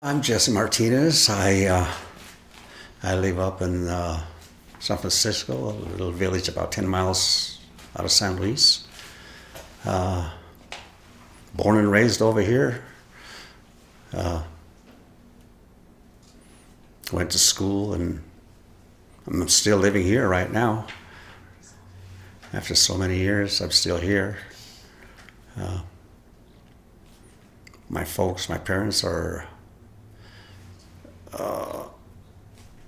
I'm Jessie Martinez. I live up in San Francisco, a little village about 10 miles out of San Luis. Born and raised over here. Went to school, and I'm still living here right now. After so many years, I'm still here. My folks, my parents are.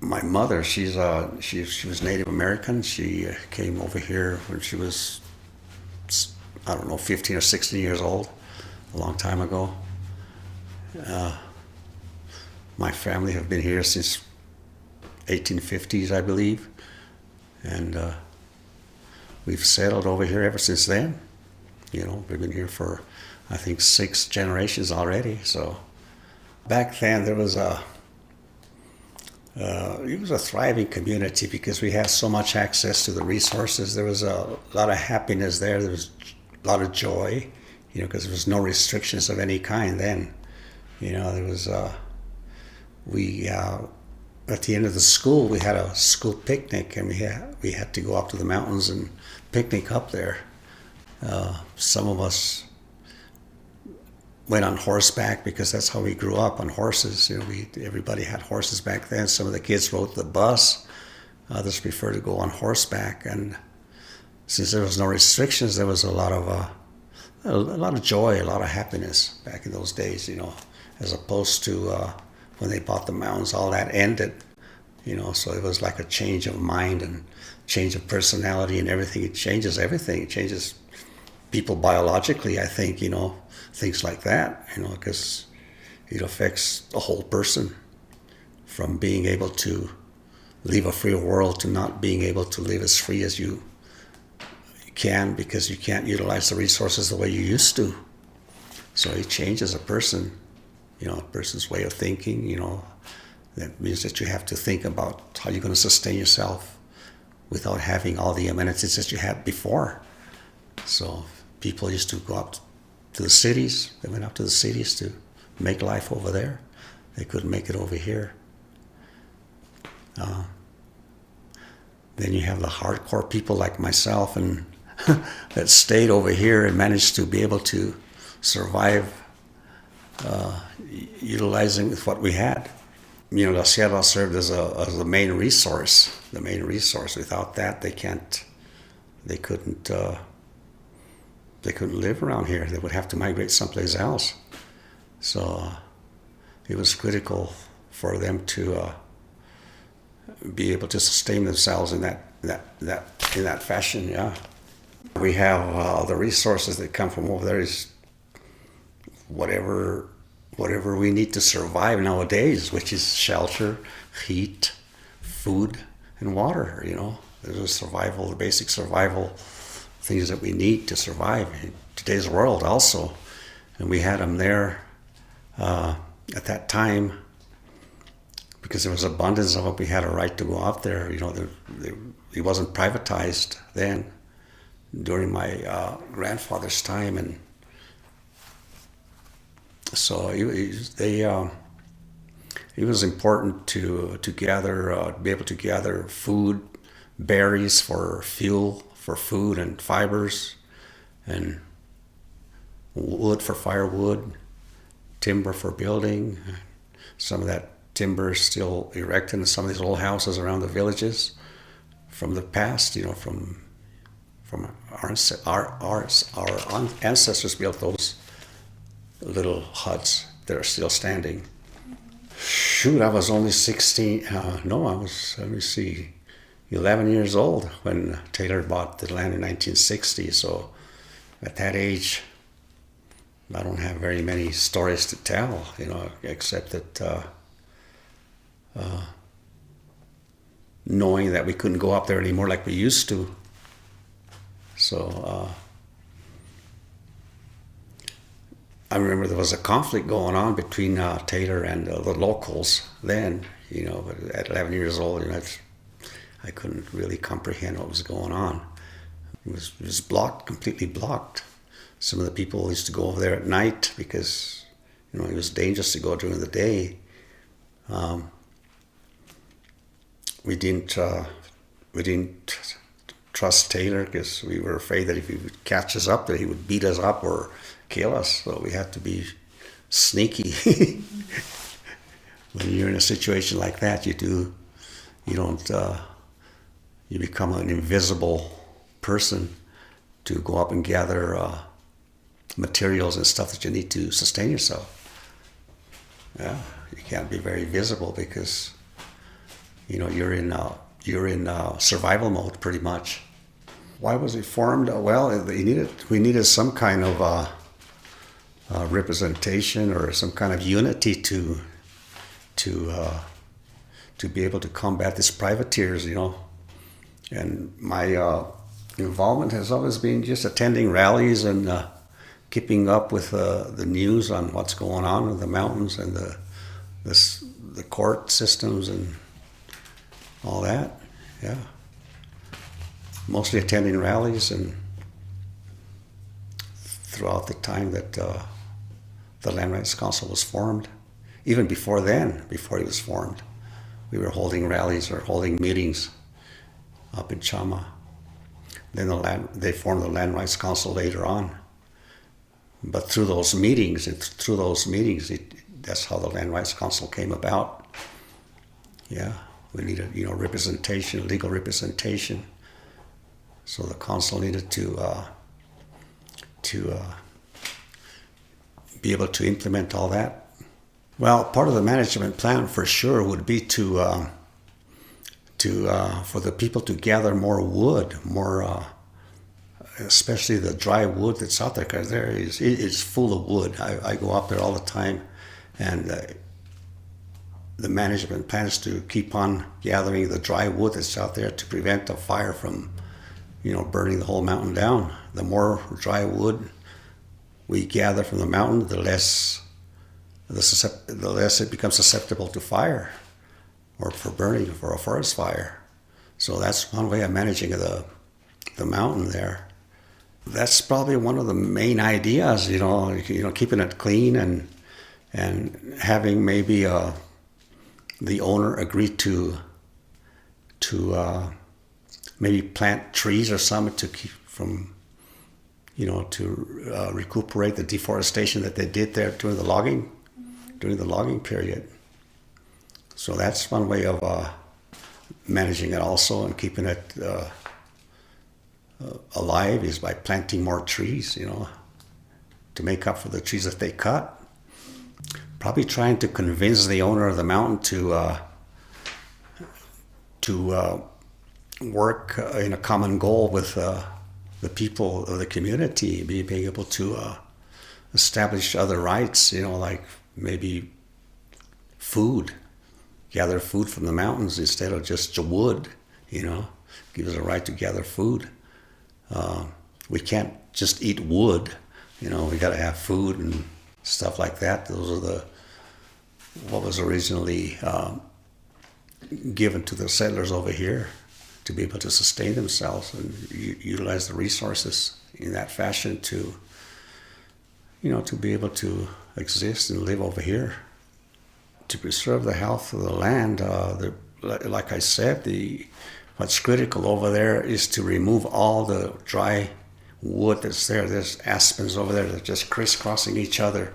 My mother, she was Native American. She came over here when she was, I don't know, 15 or 16 years old, a long time ago. My family have been here since 1850s, I believe, and we've settled over here ever since then. We've been here for, I think, 6 generations already. So back then there was it was a thriving community because we had so much access to the resources. There was a lot of happiness there. There was a lot of joy, because there was no restrictions of any kind then. There was we at the end of the school we had a school picnic, and we had to go up to the mountains and picnic up there. Some of us went on horseback because that's how we grew up, on horses. Everybody had horses back then. Some of the kids rode the bus. Others preferred to go on horseback. And since there was no restrictions, there was a lot of joy, a lot of happiness back in those days. As opposed to when they bought the mountains, all that ended. So it was like a change of mind and change of personality and everything. It changes everything. It changes people biologically, I think. Things like that, because it affects the whole person, from being able to live a free world to not being able to live as free as you can, because you can't utilize the resources the way you used to. So it changes a person, a person's way of thinking. That means that you have to think about how you're going to sustain yourself without having all the amenities that you had before. So people used to go up to the cities. They went up to the cities to make life over there. They couldn't make it over here. Then you have the hardcore people like myself and that stayed over here and managed to be able to survive utilizing what we had. La Sierra served as the main resource. The main resource. Without that, they couldn't live around here. They would have to migrate someplace else. So it was critical for them to be able to sustain themselves in that fashion. Yeah, we have the resources that come from over there is whatever we need to survive nowadays, which is shelter, heat, food, and water. There's a survival, the basic survival things that we need to survive in today's world also. And we had them there at that time because there was abundance of it. We had a right to go out there. It wasn't privatized then during my grandfather's time. And so it was important to gather, be able to gather food, berries for fuel, for food, and fibers, and wood for firewood, timber for building. Some of that timber is still erected in some of these old houses around the villages from the past. From our ancestors built those little huts that are still standing. Shoot, I was only 16. No, I was, let me see, 11 years old when Taylor bought the land in 1960. So at that age, I don't have very many stories to tell, except that knowing that we couldn't go up there anymore like we used to. So I remember there was a conflict going on between Taylor and the locals then, but at 11 years old, I couldn't really comprehend what was going on. It was blocked, completely blocked. Some of the people used to go over there at night because It was dangerous to go during the day. Um, we didn't trust Taylor because we were afraid that if he would catch us up, that he would beat us up or kill us. So we had to be sneaky. When you're in a situation like that, you become an invisible person to go up and gather materials and stuff that you need to sustain yourself. Yeah, you can't be very visible because you're in survival mode pretty much. Why was it formed? Well, we needed some kind of representation or some kind of unity to be able to combat these privateers, And my involvement has always been just attending rallies and keeping up with the news on what's going on in the mountains and the court systems and all that. Yeah. Mostly attending rallies and throughout the time that the Land Rights Council was formed. Even before then, before it was formed, we were holding rallies or holding meetings up in Chama. Then they formed the Land Rights Council later on. But through those meetings, that's how the Land Rights Council came about. Yeah, we needed, representation, legal representation. So the council needed to be able to implement all that. Well, part of the management plan for sure would be for the people to gather more wood, especially the dry wood that's out there, because it's full of wood. I go up there all the time, and the management plan is to keep on gathering the dry wood that's out there to prevent a fire from, burning the whole mountain down. The more dry wood we gather from the mountain, the less it becomes susceptible to fire or for burning, for a forest fire. So that's one way of managing the mountain there. That's probably one of the main ideas, keeping it clean and having maybe the owner agree to maybe plant trees or something to keep from, to recuperate the deforestation that they did there during the logging period. So that's one way of managing it also and keeping it alive is by planting more trees, to make up for the trees that they cut. Probably trying to convince the owner of the mountain to work in a common goal with the people of the community, being able to establish other rights, like maybe food, gather food from the mountains instead of just wood, give us a right to gather food. We can't just eat wood, we got to have food and stuff like that. Those are what was originally given to the settlers over here to be able to sustain themselves and utilize the resources in that fashion to be able to exist and live over here. To preserve the health of the land, like I said, what's critical over there is to remove all the dry wood that's there. There's aspens over there that are just crisscrossing each other.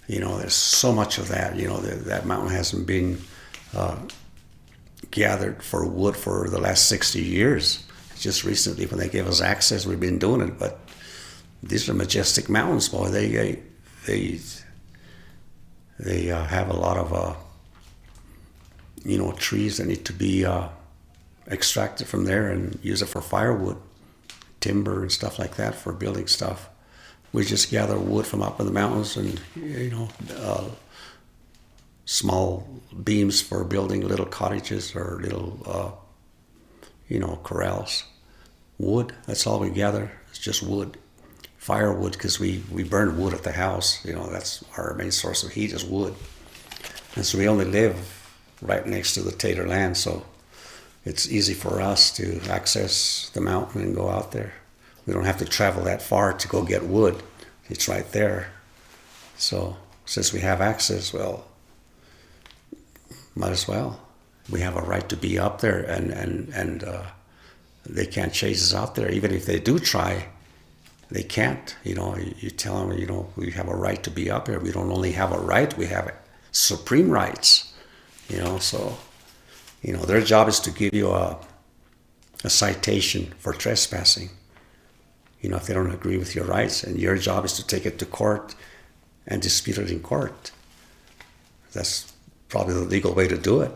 There's so much of that. That mountain hasn't been gathered for wood for the last 60 years. Just recently, when they gave us access, we've been doing it. But these are majestic mountains, boy. They have a lot of trees that need to be extracted from there and use it for firewood, timber and stuff like that for building stuff. We just gather wood from up in the mountains and small beams for building little cottages or little corrals. Wood, that's all we gather. It's just wood. Firewood, because we burn wood at the house. That's our main source of heat is wood. And so we only live right next to the Taylor land, so it's easy for us to access the mountain and go out there. We don't have to travel that far to go get wood. It's right there. So since we have access, well, might as well. We have a right to be up there, and they can't chase us out there. Even if they do try, they can't. You tell them, we have a right to be up here. We don't only have a right, we have supreme rights. So, their job is to give you a citation for trespassing. If they don't agree with your rights, and your job is to take it to court and dispute it in court. That's probably the legal way to do it.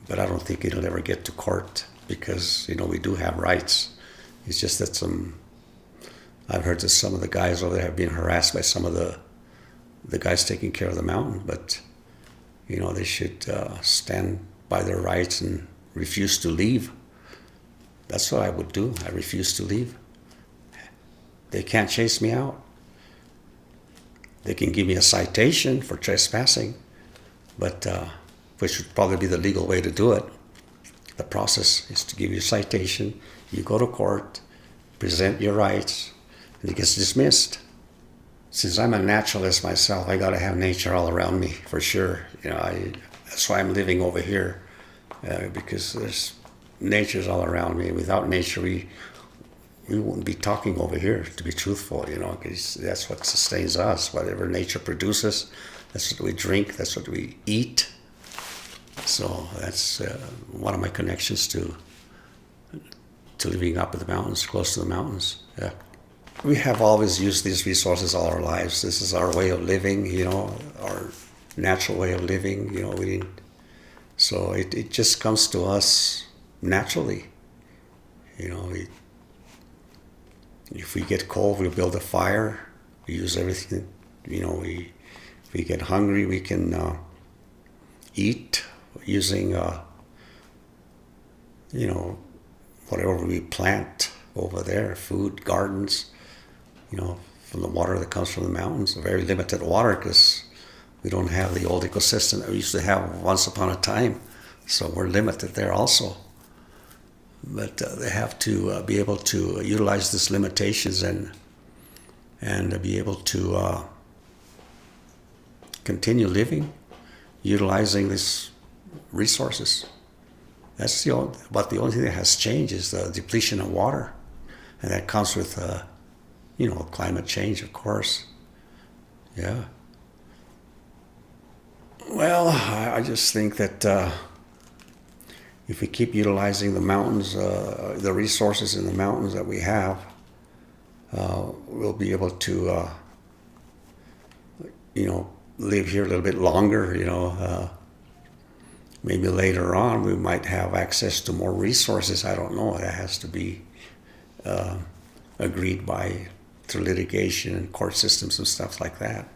But I don't think it'll ever get to court because, we do have rights. It's just that I've heard that some of the guys over there have been harassed by some of the guys taking care of the mountain, but, they should stand by their rights and refuse to leave. That's what I would do. I refuse to leave. They can't chase me out. They can give me a citation for trespassing, but which would probably be the legal way to do it. The process is to give you a citation, you go to court, present your rights, and it gets dismissed. Since I'm a naturalist myself, I got to have nature all around me for sure. That's why I'm living over here, because nature's all around me. Without nature, we wouldn't be talking over here, to be truthful, because that's what sustains us. Whatever nature produces, that's what we drink, that's what we eat. So that's one of my connections to living up in the mountains, close to the mountains. Yeah. We have always used these resources all our lives. This is our way of living, our natural way of living. So it just comes to us naturally. If we get cold, we build a fire. We use everything. If we get hungry, we can eat using, whatever we plant over there, food, gardens, from the water that comes from the mountains. Very limited water because we don't have the old ecosystem that we used to have once upon a time. So we're limited there also. But they have to be able to utilize these limitations and be able to continue living, utilizing these resources. That's the only thing that has changed is the depletion of water, and that comes with climate change, of course. Yeah. Well, I just think that if we keep utilizing the mountains, the resources in the mountains that we have, we'll be able to, live here a little bit longer. Maybe later on we might have access to more resources. I don't know. That has to be agreed by through litigation and court systems and stuff like that.